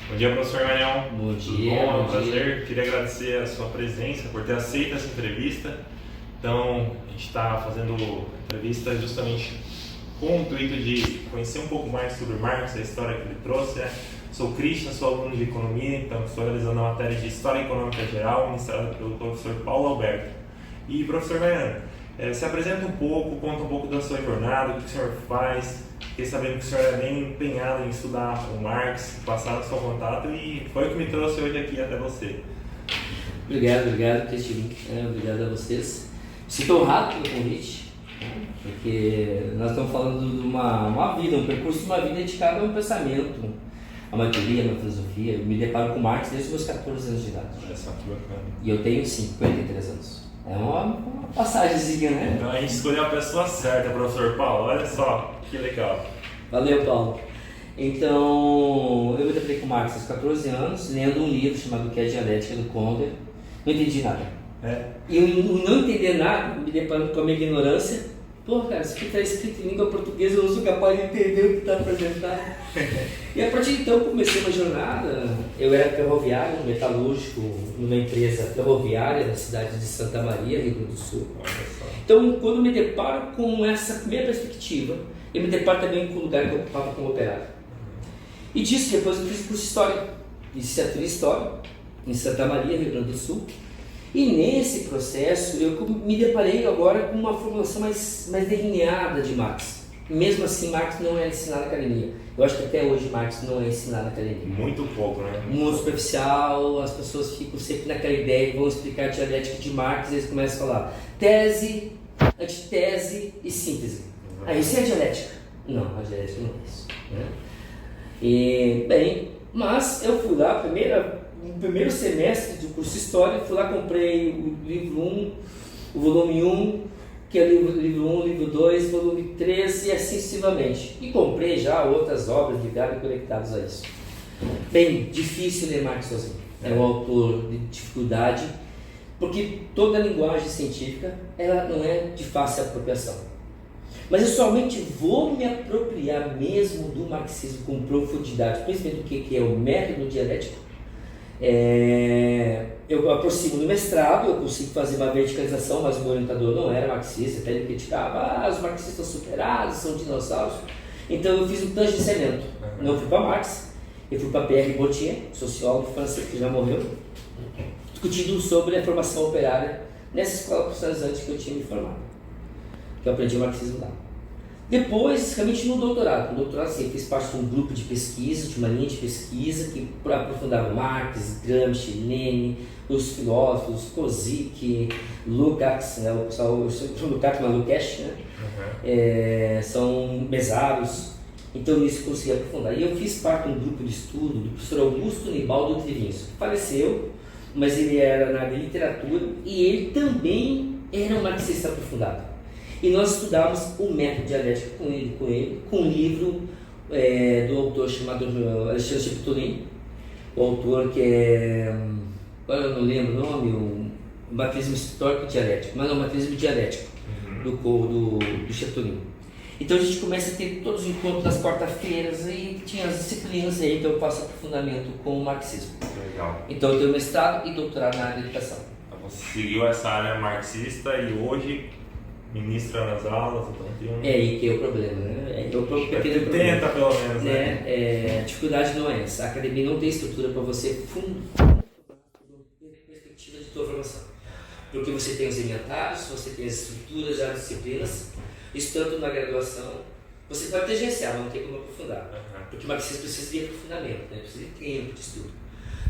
Bom dia, professor Manuel. Bom Tudo dia. bom? É um Bom prazer. dia. Queria agradecer a sua presença, por ter aceito essa entrevista. Então, a gente está fazendo a entrevista justamente com o intuito de conhecer um pouco mais sobre o Marx, a história que ele trouxe. Sou Christian, sou aluno de Economia, então estou realizando a matéria de História Econômica Geral, ministrada pelo professor Paulo Alberto. E, professor Manuel, se apresenta um pouco, conta um pouco da sua jornada, o que o senhor faz. Fiquei sabendo que o senhor é bem empenhado em estudar o Marx, passar o seu contato, e foi o que me trouxe hoje aqui até você. Obrigado, Cristian. Obrigado a vocês. Sinto honrado pelo convite, porque nós estamos falando de uma vida, um percurso de uma vida dedicada a um pensamento, a uma teoria, a uma filosofia. Eu me deparo com Marx desde os meus 14 anos de idade. Olha só que bacana. E eu tenho 53 anos. É uma passagemzinha, né? Então a gente escolheu a pessoa certa, professor Paulo. Olha só, que legal. Valeu, Paulo. Então, eu me deparei com Marx aos 14 anos, lendo um livro chamado O que é Dialética, do Konder. Não entendi nada. E eu não entender nada, me deparando com a minha ignorância. Pô, cara, isso aqui está escrito em língua portuguesa, eu não sou capaz de entender o que está apresentado. E a partir de então, comecei uma jornada. Eu era ferroviário, metalúrgico, numa empresa ferroviária da cidade de Santa Maria, Rio Grande do Sul. Então, quando me deparo com essa primeira perspectiva, eu me deparo também com o lugar que eu ocupava como operário. E disso, depois eu fiz curso de História, licenciatura em História, em Santa Maria, Rio Grande do Sul. E nesse processo, eu me deparei agora com uma formulação mais delineada de Marx. Mesmo assim, Marx não é ensinado na academia. Eu acho que até hoje Marx não é ensinado na academia. Muito pouco, né? Muito superficial, as pessoas ficam sempre naquela ideia que vão explicar a dialética de Marx e eles começam a falar tese, antitese e síntese. Isso é a dialética? Não, a dialética não é isso. Né? E, bem, mas eu fui lá, no primeiro semestre do curso de História, fui lá, comprei o livro 1, o volume 1, que é o livro 1, livro 2, volume 3 e assim sucessivamente. E comprei já outras obras ligadas e conectadas a isso. Bem, difícil ler Marx sozinho. É um autor de dificuldade, porque toda a linguagem científica ela não é de fácil apropriação. Mas eu somente vou me apropriar mesmo do marxismo com profundidade, principalmente do que é o método dialético. Eu aproximo do mestrado, eu consigo fazer uma verticalização, mas o meu orientador não era marxista, até ele criticava, os marxistas superados, são dinossauros. Então eu fiz um tangenciamento. Não fui para Marx, eu fui para Pierre Bourdieu, sociólogo francês que já morreu, discutindo sobre a formação operária nessa escola profissionalizante que eu tinha me formado, que eu aprendi o marxismo lá. Depois, realmente no doutorado. No doutorado, sim, eu fiz parte de um grupo de pesquisa, de uma linha de pesquisa que aprofundava Marx, Gramsci, Lenin, os filósofos, Kozik, Lukács, né, o pessoal, Lukács, mas Lukács, né? São mesários. Então, nisso eu consegui aprofundar. E eu fiz parte de um grupo de estudo do professor Augusto Nibaldo Trivinso, que faleceu, mas ele era na área de literatura e ele também era um marxista aprofundado. E nós estudávamos o método dialético com ele, com um livro do autor chamado Alexandre Cheptolin, o autor que é, eu não lembro o nome, o Materialismo Histórico e Dialético, mas não, o Materialismo Dialético, do Cheptolin. Então a gente começa a ter todos os encontros nas quarta-feiras e tinha as disciplinas aí, então eu faço aprofundamento com o marxismo. Legal. Então eu tenho mestrado e doutorado na área de educação. Então, você seguiu essa área marxista e hoje ministra nas aulas, então tem um... aí que é o problema, né? Tenta pelo menos, né? A dificuldade não é essa. A academia não tem estrutura para você fundar a perspectiva de tua formação. Porque você tem os elementários, você tem as estruturas, já as disciplinas, isso tanto na graduação. Você pode tangenciar, mas não tem como aprofundar. Porque o marxismo precisa de aprofundamento, né? Precisa de tempo de estudo.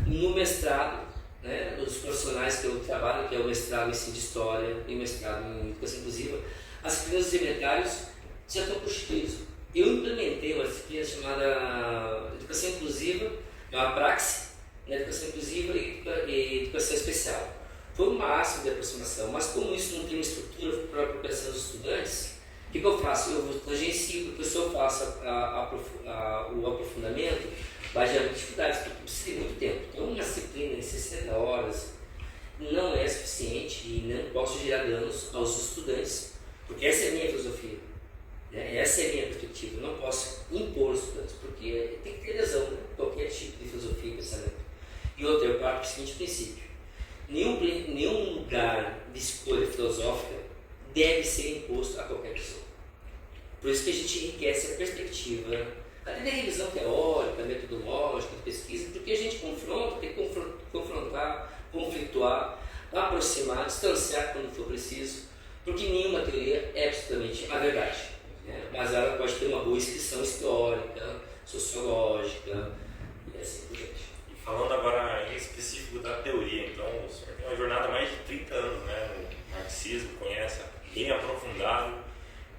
No mestrado, né, os profissionais que eu trabalho, que é o mestrado em ensino de história e o mestrado em educação inclusiva, as disciplinas elementários já estão constituídas. Eu implementei uma disciplina chamada educação inclusiva, é uma praxe na educação inclusiva e educação especial. Foi o máximo de aproximação, mas como isso não tem uma estrutura para a apropriação dos estudantes, o que eu faço? Eu tangencio, porque se eu faço o aprofundamento, vai gerar dificuldades, porque precisa de muito tempo. Então, uma disciplina em 60 horas não é suficiente e não posso gerar danos aos estudantes, porque essa é a minha filosofia, né? Essa é a minha perspectiva. Eu não posso impor os estudantes, porque tem que ter lesão, né? qualquer tipo de filosofia e pensamento. E outra, eu parto do seguinte princípio: nenhum lugar de escolha filosófica deve ser imposto a qualquer pessoa. Por isso que a gente enriquece a perspectiva, até da revisão teórica, metodológica, de pesquisa, porque a gente confronta, tem que confrontar, conflituar, aproximar, distanciar quando for preciso, porque nenhuma teoria é absolutamente a verdade, né? Mas ela pode ter uma boa inscrição histórica, sociológica e assim por diante. E falando agora em específico da teoria, então o senhor tem uma jornada há mais de 30 anos, né, no marxismo, conhece bem aprofundado.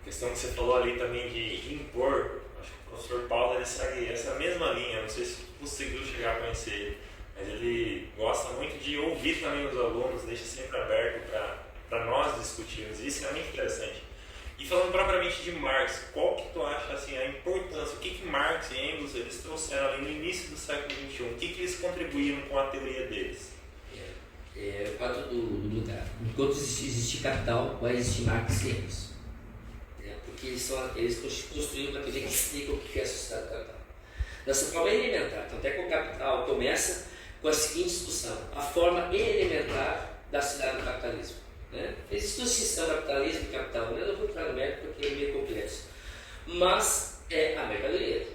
A questão que você falou ali também de impor, acho que o professor Paulo ele segue essa mesma linha, não sei se conseguiu chegar a conhecer ele, mas ele gosta muito de ouvir também os alunos, deixa sempre aberto para nós discutirmos, isso é muito interessante. E falando propriamente de Marx, qual que tu acha assim, a importância, o que Marx e Engels eles trouxeram ali no início do século XXI, o que eles contribuíram com a teoria deles? O quadro do lugar. Enquanto existe capital, vai existir Marx e Engels. Porque eles construíram uma teoria que explica o que é a sociedade do capital. Da sua forma elementar. Então, até com o capital começa com a seguinte discussão: a forma elementar da sociedade do capitalismo. Né? Existe distinção capitalismo e capital. Eu não vou entrar no mérito porque é meio complexo. Mas é a mercadoria.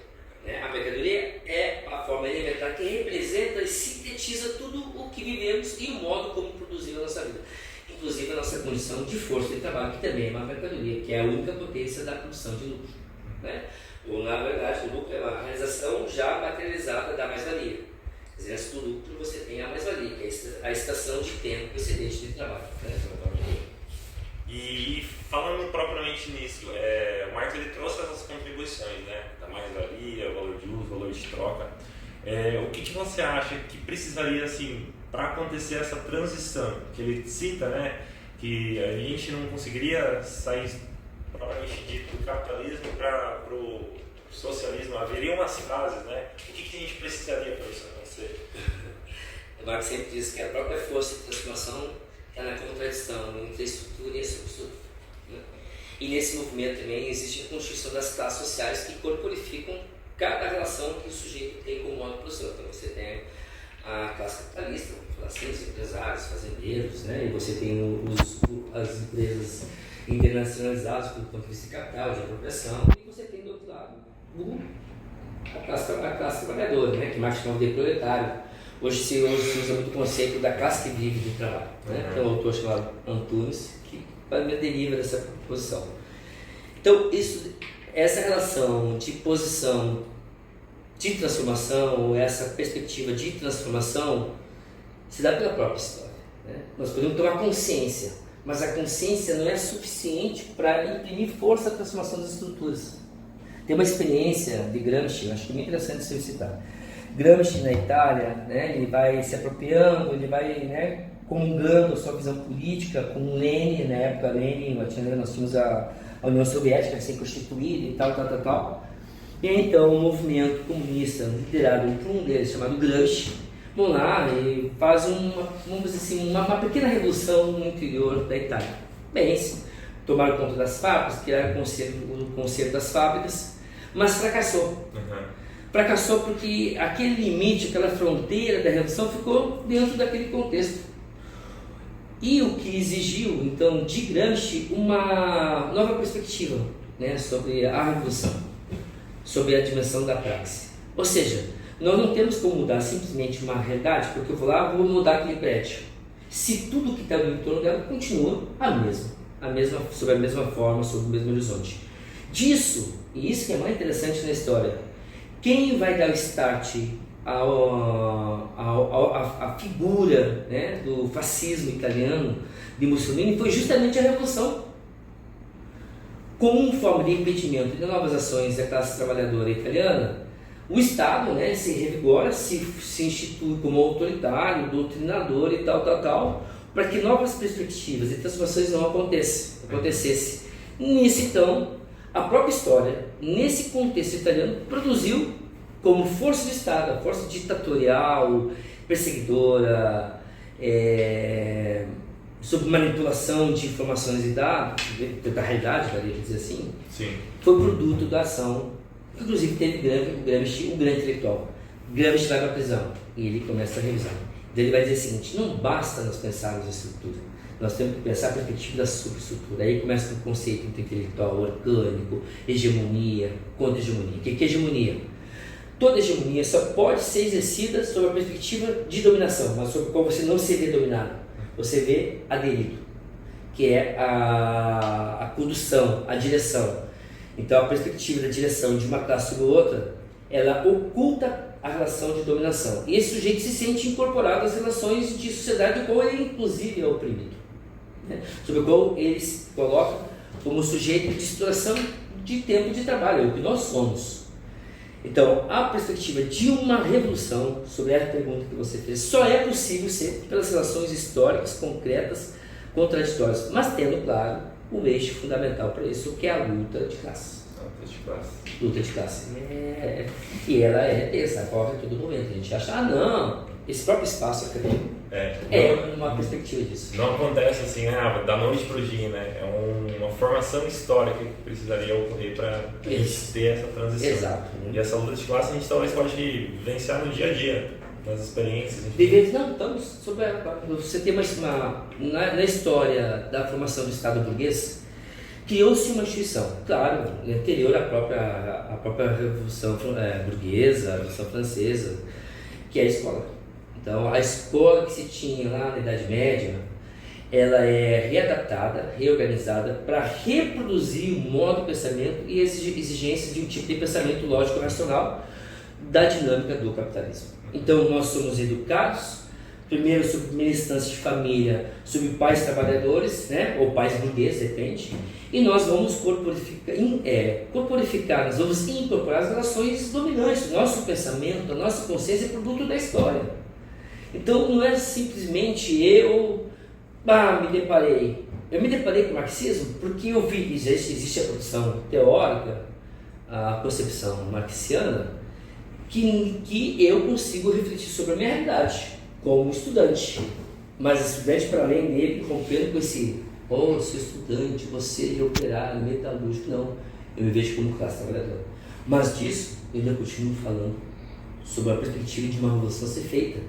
Né? A mercadoria é a forma elementar que representa e sintetiza tudo o que vivemos e o modo como produzimos a nossa vida. Inclusive a nossa condição de força de trabalho, que também é uma mercadoria, que é a única potência da produção de lucro. Né? Ou, na verdade, o lucro é uma realização já materializada da mais-valia. Quer dizer, antes do lucro você tem a mais-valia, que é a estação de tempo excedente de trabalho. Né? E falando propriamente nisso, o Marx ele trouxe essas contribuições, né? Da mais-valia, valor de uso, valor de troca. O que você acha que precisaria, assim, para acontecer essa transição? Que ele cita, né? Que a gente não conseguiria sair, propriamente dito, do capitalismo para o socialismo. Haveria umas fases, né? O que a gente precisaria para isso acontecer? O Marx sempre diz que a própria força de transformação está na contradição entre a estrutura e a subestrutura. Né? E nesse movimento também existe a constituição das classes sociais que corporificam cada relação que o sujeito tem com o modo produção. Então você tem a classe capitalista, assim, os empresários, fazendeiros, né? E você tem as empresas internacionalizadas do ponto de vista de capital, de apropriação, e você tem do outro lado a classe trabalhadora, né? Que Marx chama de proletário. Hoje se usa muito o conceito da classe que vive do trabalho. Né? Tem um autor chamado Antunes que deriva dessa posição. Então, essa relação de posição de transformação, essa perspectiva de transformação, se dá pela própria história. Né? Nós podemos tomar consciência, mas a consciência não é suficiente para imprimir força à transformação das estruturas. Tem uma experiência de Gramsci, acho que é muito interessante você citar. Gramsci na Itália, né, ele vai se apropriando, ele vai, né, comungando a sua visão política com Lenin, na época Lenin, nós tínhamos a União Soviética recém-constituída e tal. E então o movimento comunista liderado por um deles, chamado Gramsci, vão lá e faz uma pequena revolução no interior da Itália. Bem, tomaram conta das fábricas, criaram o conceito das fábricas, mas fracassou. Fracassou porque aquele limite, aquela fronteira da revolução ficou dentro daquele contexto. E o que exigiu, então, de Gramsci uma nova perspectiva, né, sobre a revolução, sobre a dimensão da praxe. Ou seja, nós não temos como mudar simplesmente uma realidade, porque eu vou lá e vou mudar aquele prédio. Se tudo que está no entorno dela continua sob a mesma forma, sob o mesmo horizonte. Disso, e isso que é mais interessante na história, quem vai dar o start à figura, né, do fascismo italiano de Mussolini foi justamente a Revolução. Como forma de impedimento de novas ações da classe trabalhadora italiana, o Estado, né, se revigora, se institui como autoritário, doutrinador e tal, para que novas perspectivas e transformações não acontecessem. Nisso, então, a própria história, nesse contexto italiano, produziu como força do Estado, a força ditatorial, perseguidora, sob manipulação de informações e dados, da realidade, daria para dizer assim, Sim. foi produto da ação, inclusive teve o Gramsci, um grande intelectual, Gramsci vai para a prisão e ele começa a revisar. Então ele vai dizer o seguinte: não basta nós pensarmos em estrutura, nós temos que pensar a perspectiva da superestrutura. Aí começa com o conceito intelectual orgânico, hegemonia, contra-hegemonia. O que é hegemonia? Toda hegemonia só pode ser exercida sob a perspectiva de dominação, mas sobre a qual você não se vê dominado, você vê aderido, que é a condução, a direção. Então a perspectiva da direção de uma classe sobre outra, ela oculta a relação de dominação. E esse sujeito se sente incorporado às relações de sociedade do qual ele inclusive é oprimido, né? Sobre o qual ele se coloca como sujeito de exploração de tempo de trabalho, é o que nós somos. Então, a perspectiva de uma revolução, sobre a pergunta que você fez, só é possível ser pelas relações históricas, concretas, contraditórias, mas tendo, claro, o eixo fundamental para isso, que é a luta de classe. Luta de classe. E ela é tensa, corre a todo momento. A gente acha, não, esse próprio espaço acadêmico é uma perspectiva disso. Não acontece assim, da noite para o dia, né? É uma formação histórica que precisaria ocorrer para ter essa transição. Exato. E essa luta de classe a gente talvez pode vivenciar no dia a dia, nas experiências. Não, estamos sobre ela. Você tem na história da formação do Estado burguês, criou-se uma instituição, claro, anterior à própria Revolução Burguesa, a Revolução Francesa, que é a escola. Então, a escola que se tinha lá na Idade Média, ela é readaptada, reorganizada para reproduzir o modo de pensamento e as exigências de um tipo de pensamento lógico-racional da dinâmica do capitalismo. Então, nós somos educados, primeiro sob a primeira instância de família, sob pais trabalhadores, né, ou pais burgueses, depende, e nós vamos corporificar, nós vamos incorporar as relações dominantes. Nosso pensamento, a nossa consciência é produto da história. Então não é simplesmente eu me deparei. Eu me deparei com o marxismo porque eu vi que existe a produção teórica, a concepção marxiana, que eu consigo refletir sobre a minha realidade como estudante. Mas estudante, para além dele, rompendo com esse sou estudante, você é operário, metalúrgico. Não, eu me vejo como classe trabalhadora. Mas disso eu ainda continuo falando sobre a perspectiva de uma revolução ser feita,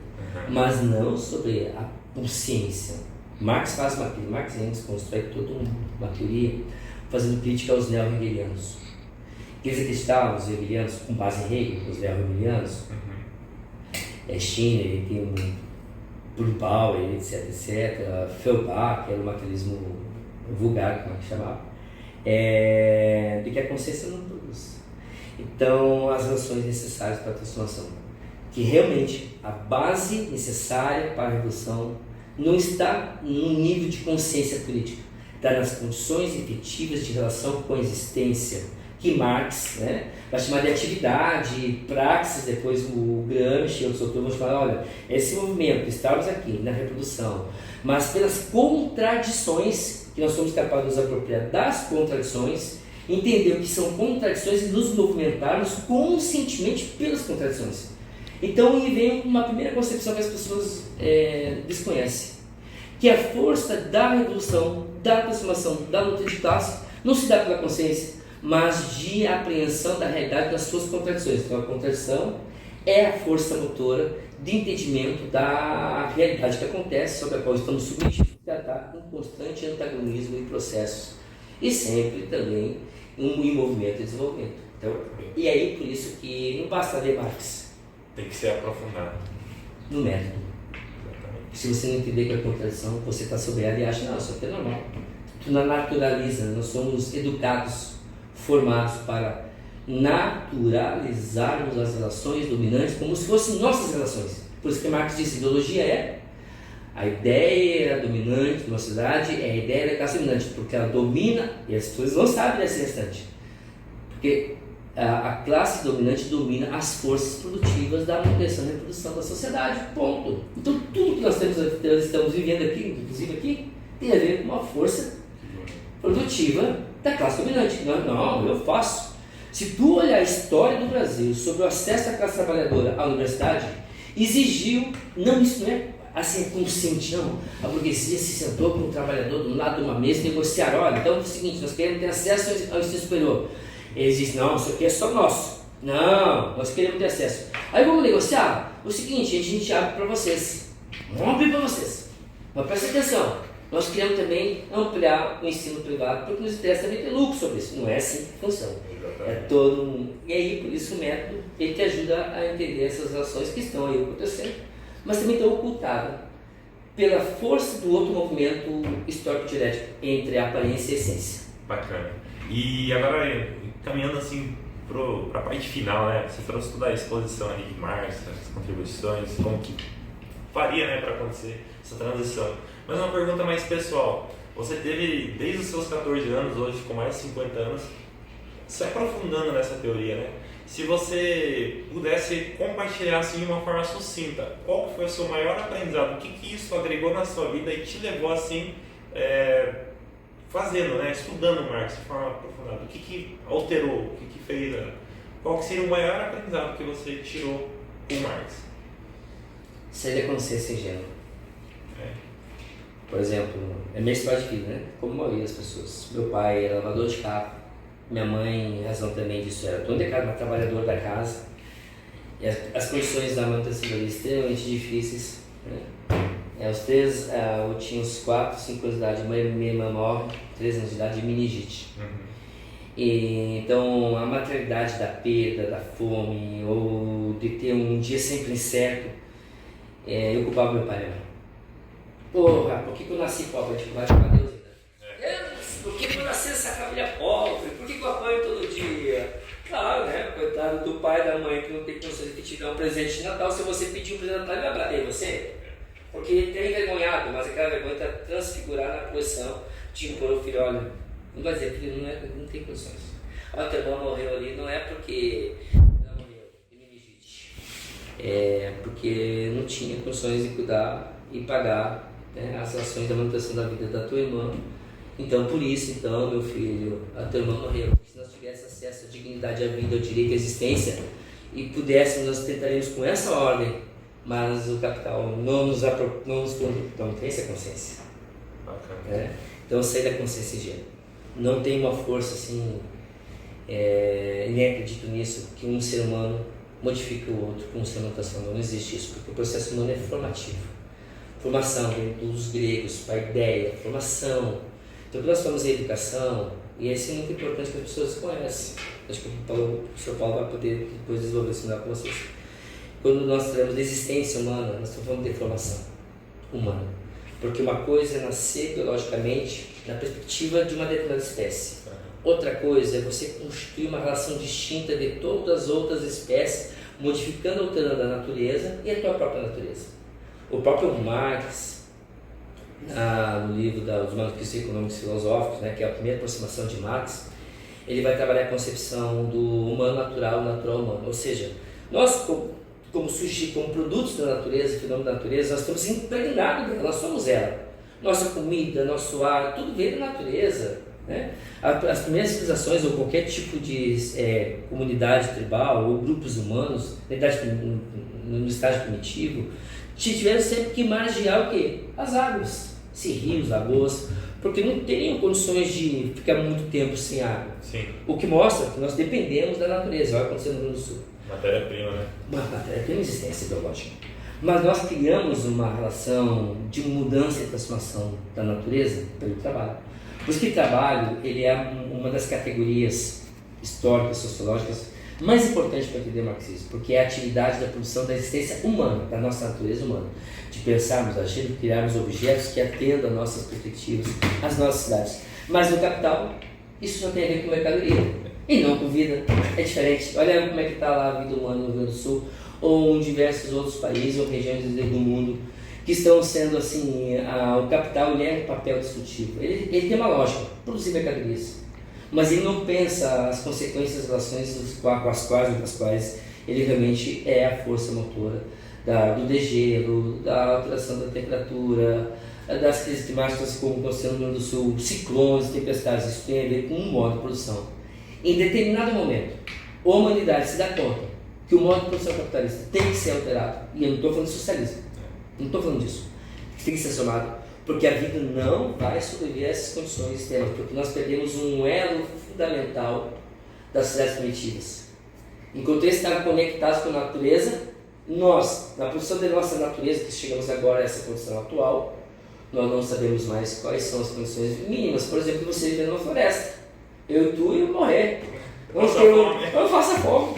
mas não sobre a consciência. Marx faz uma crítica, Marx e Engels constrói toda uma teoria fazendo crítica aos neo-hegelianos. Eles acreditavam, os hegelianos, com base em Hegel, os neo-hegelianos, Skinner, tem Brunbauer, etc. Feuerbach, que era o materialismo vulgar, como é que chamava, de que a consciência não produz. Então, as relações necessárias para a transformação, que realmente a base necessária para a revolução não está no nível de consciência política, está nas condições efetivas de relação com a existência, que Marx vai chamar de atividade, praxis. Depois o Gramsci e outros autores vão chamar, olha, esse movimento, estamos aqui na reprodução, mas pelas contradições, que nós somos capazes de nos apropriar das contradições, entender o que são contradições e nos movimentarmos conscientemente pelas contradições. Então aí vem uma primeira concepção que as pessoas desconhecem, que a força da revolução, da transformação, da luta de classe não se dá pela consciência, mas de apreensão da realidade das suas contradições. Então a contradição é a força motora de entendimento da realidade que acontece, sobre a qual estamos submetidos, que está em constante antagonismo e processos, e sempre também em movimento e desenvolvimento. Então, e aí por isso que não basta ler Marx, tem que ser aprofundado no método. Se você não entender que é contradição, você está sobre ela e acha, não, isso aqui é normal. Tu não naturaliza, nós somos educados, formados para naturalizarmos as relações dominantes como se fossem nossas relações. Por isso que Marx disse, ideologia é a ideia dominante de uma sociedade, é a ideia da classe dominante, porque ela domina, e as pessoas não sabem desse restante, porque a classe dominante domina as forças produtivas da manutenção e reprodução da sociedade, ponto. Então tudo que nós estamos vivendo aqui, inclusive aqui, tem a ver com uma força produtiva da classe dominante. Não, eu faço. Se tu olhar a história do Brasil sobre o acesso da classe trabalhadora à universidade, exigiu, isso não é assim consciente, não. A burguesia se sentou com o trabalhador do lado de uma mesa e negociaram, olha, então é o seguinte, nós queremos ter acesso ao ensino superior. Eles dizem, não, isso aqui é só nosso. Não, nós queremos ter acesso. Aí vamos negociar? O seguinte, a gente abre para vocês. Vamos abrir para vocês. Mas presta atenção, nós queremos também ampliar o ensino privado, porque nos interessa também ter lucro sobre isso. Não é assim que funciona. É todo um... E aí, por isso o método, ele te ajuda a entender essas relações que estão aí acontecendo, mas também estão ocultadas pela força do outro movimento histórico-dialético entre a aparência e a essência. Bacana. E agora, caminhando assim para a parte final, né? Você trouxe toda a exposição aí de Marx, as contribuições, como que faria, né, para acontecer essa transição. Mas uma pergunta mais pessoal. Você teve, desde os seus 14 anos, hoje com mais de 50 anos, se aprofundando nessa teoria, né? Se você pudesse compartilhar assim, de uma forma sucinta, qual foi o seu maior aprendizado? O que isso agregou na sua vida e te levou assim, fazendo, né? Estudando Marx de forma aprofundada? O que alterou? O que fez? Qual que seria o maior aprendizado que você tirou com Marx? Sair da consciência ingênua. Por exemplo, é minha história de vida, né? Como a maioria das pessoas. Meu pai era lavador de carro, minha mãe, em razão também disso, era dona de casa, uma trabalhadora da casa. E as condições da manutenção eram extremamente difíceis, né? Os três, eu tinha uns 4, 5 anos de idade, minha irmã morre, 3 anos de idade, de meningite. E, então, a materialidade da perda, da fome, ou de ter um dia sempre incerto, eu culpava meu pai, né? Porra, por que eu nasci pobre? Tipo, vai pra Deus ainda. Por que eu nasci nessa família pobre? Por que eu apanho todo dia? Claro, né? Coitado do pai e da mãe que não tem condições de te dar um presente de Natal. Se você pedir um presente de Natal, ele vai bater em você. Porque ele tem envergonhado, mas aquela vergonha está transfigurada na posição de impor o filho. Olha, não vai dizer, filho, não tem condições. Olha, teu irmão morreu ali, não é porque ela morreu de meningite. É porque não tinha condições de cuidar e pagar, né, as ações da manutenção da vida da tua irmã. Então, por isso, então, meu filho, a tua irmã morreu. Porque se nós tivéssemos acesso à dignidade, à vida, ao direito à existência, e pudéssemos, nós tentaríamos com essa ordem, mas o capital não tem essa consciência. Né? Então, sair da consciência ingênua. Não tem uma força assim, nem acredito nisso, que um ser humano modifique o outro com um ser humano transformado. Não existe isso, porque o processo humano é formativo. Formação, dos gregos, a ideia, formação. Então, nós falamos em educação, e isso é muito importante que as pessoas conhecem. Acho que o professor Paulo vai poder depois desenvolver isso melhor com vocês. Quando nós falamos de existência humana, nós estamos falando de formação humana. Porque uma coisa é nascer biologicamente na perspectiva de uma determinada espécie. Outra coisa é você construir uma relação distinta de todas as outras espécies, modificando, alterando a natureza e a tua própria natureza. O próprio Marx, no livro dos Manuscritos Econômicos e Filosóficos, né, que é a primeira aproximação de Marx, ele vai trabalhar a concepção do humano natural, natural humano. Ou seja, nós, como sujeito, como produtos da natureza, fenômeno da natureza, nós estamos impregnados dela, nós somos ela. Nossa comida, nosso ar, tudo veio da natureza. Né? As primeiras civilizações, ou qualquer tipo de comunidade tribal, ou grupos humanos, no estágio primitivo, tiveram sempre que margear o quê? As águas, se rios, lagoas, porque não teriam condições de ficar muito tempo sem água. Sim. O que mostra que nós dependemos da natureza. Olha acontecendo no Rio Grande do Sul. Matéria-prima, né? Matéria-prima, existência biológica. Mas nós criamos uma relação de mudança e transformação da natureza pelo trabalho. Por isso que o trabalho ele é uma das categorias históricas, sociológicas, mais importante para entender o marxismo, porque é a atividade da produção da existência humana, da nossa natureza humana, de pensarmos, agirmos, criarmos objetos que atendam às nossas perspectivas, às nossas cidades. Mas no capital, isso não tem a ver com mercadoria, e não com vida, é diferente. Olha como é que está lá a vida humana no Rio Grande do Sul, ou em diversos outros países ou regiões do mundo, que estão sendo assim, o capital ele é um papel destrutivo, ele tem uma lógica, produzir mercadorias. Mas ele não pensa as consequências, as relações das quais ele realmente é a força motora do degelo, da alteração da temperatura, das crises climáticas como aconteceu no Rio Grande do Sul, ciclones, tempestades. Isso tem a ver com um modo de produção. Em determinado momento, a humanidade se dá conta que o modo de produção capitalista tem que ser alterado, e eu não estou falando de socialismo, não estou falando disso, tem que ser somado. Porque a vida não vai sobreviver a essas condições externas, porque nós perdemos um elo fundamental das sociedades primitivas, Enquanto eles estavam conectados com a natureza, nós, na produção da nossa natureza, que chegamos agora a essa condição atual, nós não sabemos mais quais são as condições mínimas. Por exemplo, você viver numa floresta. Eu e tu iam morrer. Eu não faço fome.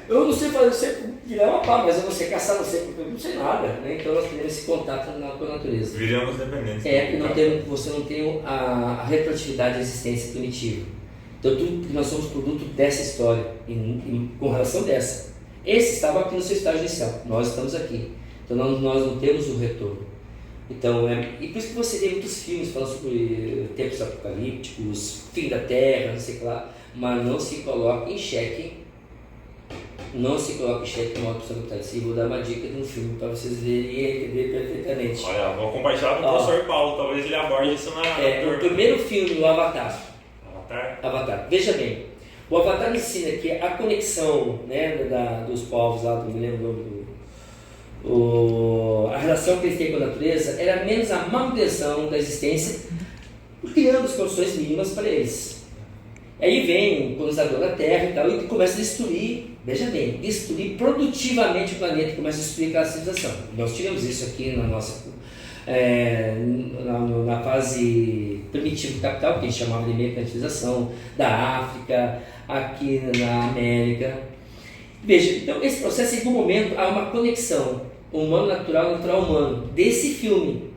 Eu não sei fazer, eu sei virar uma pá, mas eu não sei caçar, eu não sei nada. Né? Então nós temos esse contato com a natureza. Viramos dependentes. Você não tem a retroatividade da existência primitiva. Então nós somos produto dessa história, com relação dessa. Esse estava aqui no seu estágio inicial, nós estamos aqui. Então nós não temos o retorno. Então, e por isso que você tem muitos filmes falando sobre tempos apocalípticos, fim da Terra, não sei o que lá, mas não se coloca em xeque o modo absolutário. Vou dar uma dica de um filme para vocês verem e entender perfeitamente. Olha, vou compartilhar com o professor Paulo, talvez ele aborde isso na o primeiro filme, o Avatar. Avatar. Veja bem, o Avatar ensina que a conexão, né, dos povos lá, não me lembro a relação que eles têm com a natureza era menos a manutenção da existência, criando as condições mínimas para eles. Aí vem o colonizador da Terra e tal, e começa a destruir, veja bem, destruir produtivamente o planeta, começa a destruir aquela civilização. Nós tivemos isso aqui na nossa na fase primitiva do capital, que a gente chamava de mercantilização, da África, aqui na América. Veja, então esse processo, em algum momento, há uma conexão humano-natural, natural-humano, desse filme,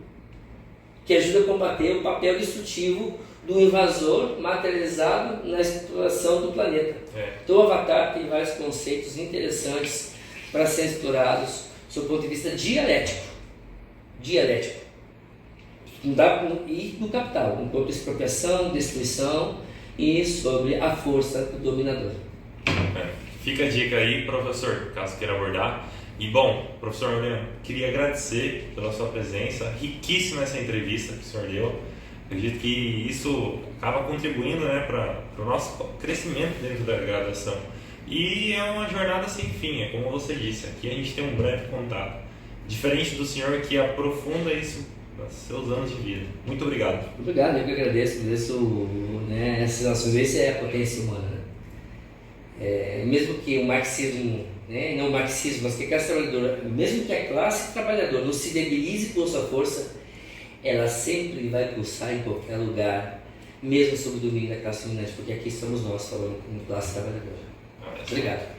que ajuda a combater o papel destrutivo do invasor materializado na exploração do planeta. Então o Avatar tem vários conceitos interessantes para serem explorados sob o ponto de vista dialético. E do capital, enquanto expropriação, destruição e sobre a força do dominador. Fica a dica aí, professor, caso queira abordar. E bom, professor Moreno, queria agradecer pela sua presença, riquíssima essa entrevista que o senhor deu. Acredito que isso acaba contribuindo, né, para o nosso crescimento dentro da graduação. E é uma jornada sem fim, é como você disse, aqui a gente tem um breve contato. Diferente do senhor que aprofunda isso nos seus anos de vida. Muito obrigado. Obrigado, eu que agradeço essas ações. Essa é a potência humana. Mesmo que o marxismo, não o marxismo, mas que a classe trabalhadora, mesmo que a classe trabalhadora não se debilize por sua força, ela sempre vai pulsar em qualquer lugar, mesmo sob o domínio da classe dominante, porque aqui estamos nós falando como classe trabalhadora. Obrigado.